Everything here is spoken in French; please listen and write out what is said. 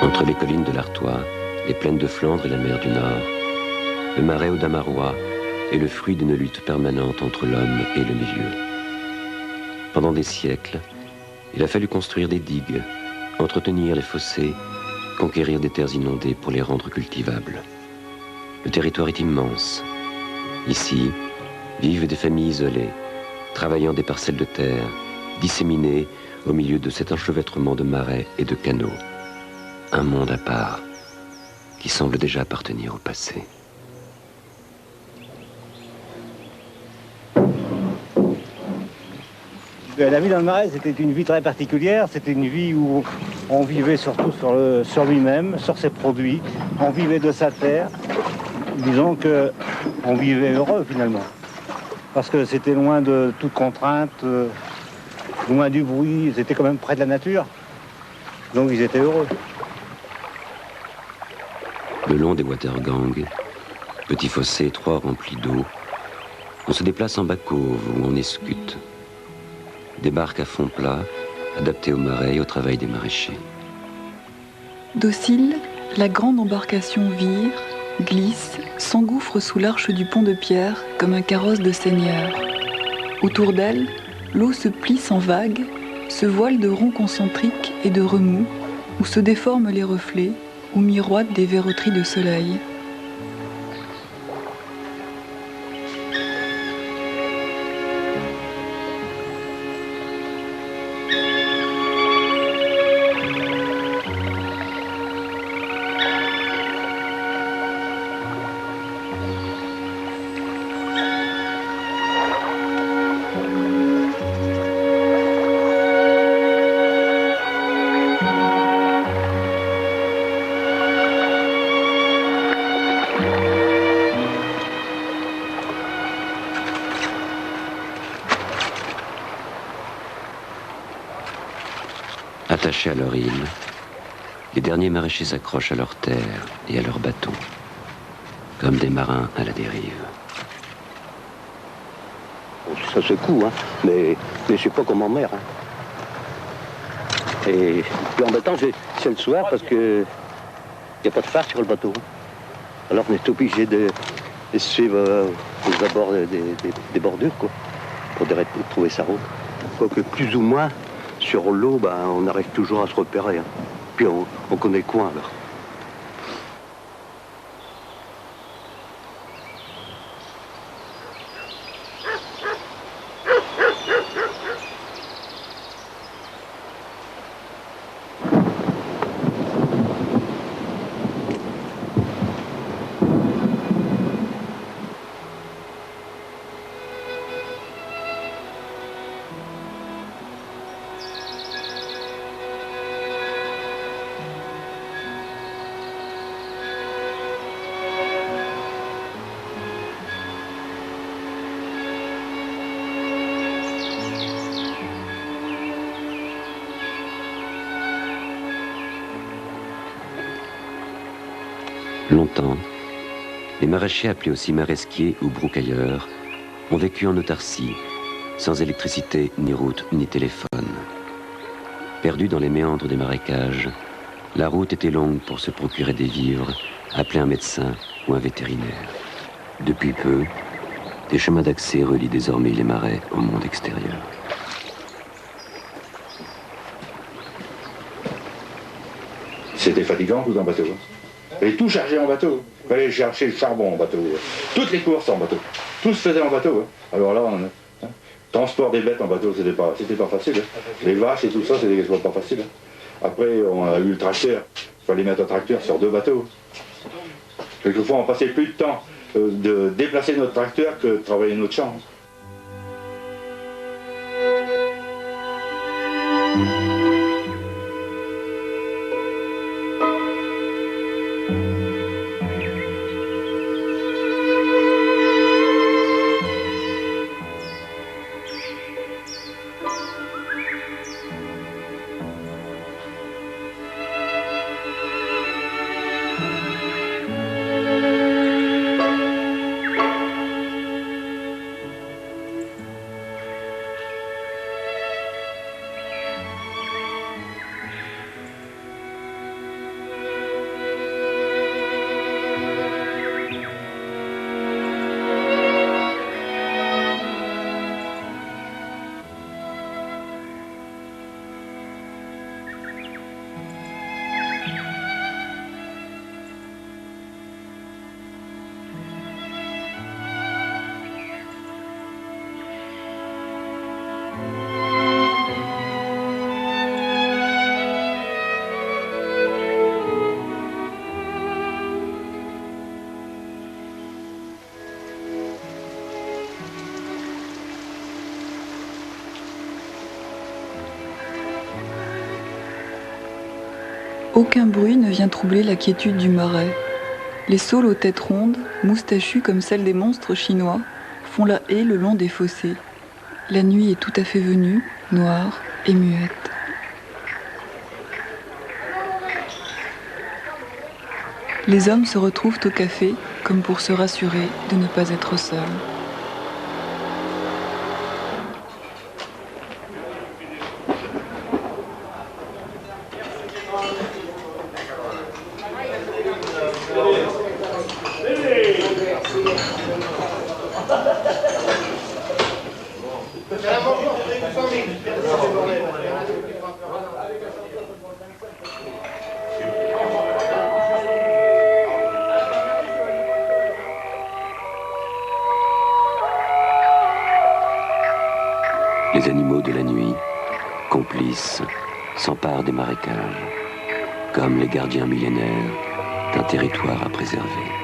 Entre les collines de l'Artois, les plaines de Flandre et la mer du Nord, le marais au Damarois est le fruit d'une lutte permanente entre l'homme et le milieu. Pendant des siècles, il a fallu construire des digues, entretenir les fossés, conquérir des terres inondées pour les rendre cultivables. Le territoire est immense. Ici, vivent des familles isolées, travaillant des parcelles de terre, disséminées au milieu de cet enchevêtrement de marais et de canaux. Un monde à part, qui semble déjà appartenir au passé. La vie dans le marais, c'était une vie très particulière. C'était une vie où on vivait surtout sur lui-même, sur ses produits. On vivait de sa terre. Disons qu'on vivait heureux finalement. Parce que c'était loin de toute contrainte, loin du bruit. Ils étaient quand même près de la nature. Donc ils étaient heureux. Le long des Watergang, petits fossés étroits remplis d'eau, on se déplace en bacauve ou en escute. Des barques à fond plat, adaptées aux marais et au travail des maraîchers. Docile, la grande embarcation vire, glisse, s'engouffre sous l'arche du pont de pierre comme un carrosse de seigneur. Autour d'elle, l'eau se plisse en vagues, se voile de ronds concentriques et de remous, où se déforment les reflets, où miroitent des verroteries de soleil. Attachés à leur île, les derniers maraîchers s'accrochent à leurs terres et à leurs bateaux, comme des marins à la dérive. Ça secoue, hein, mais c'est pas comme en mer. Hein. Et plus embêtant, c'est le soir parce que il n'y a pas de phare sur le bateau. Alors on est obligé de suivre aux abords des bordures, quoi, pour trouver sa route. Quoique plus ou moins, sur l'eau, on arrive toujours à se repérer. Hein. Puis on connaît le coin, alors. Longtemps, les maraîchers appelés aussi maresquiers ou broucailleurs ont vécu en autarcie, sans électricité, ni route, ni téléphone. Perdus dans les méandres des marécages, la route était longue pour se procurer des vivres, appeler un médecin ou un vétérinaire. Depuis peu, des chemins d'accès relient désormais les marais au monde extérieur. C'était fatigant tout en bateau. Et tout chargé en bateau. Il fallait chercher le charbon en bateau. Toutes les courses en bateau. Tout se faisait en bateau. Alors là, transport des bêtes en bateau, c'était pas facile. Les vaches et tout ça, c'était pas facile. Après, on a eu le tracteur. Il fallait mettre un tracteur sur 2 bateaux. Quelquefois, on passait plus de temps de déplacer notre tracteur que de travailler notre champ. Aucun bruit ne vient troubler la quiétude du marais. Les saules aux têtes rondes, moustachues comme celles des monstres chinois, font la haie le long des fossés. La nuit est tout à fait venue, noire et muette. Les hommes se retrouvent au café comme pour se rassurer de ne pas être seuls. Les animaux de la nuit, complices, s'emparent des marécages, comme les gardiens millénaires d'un territoire à préserver.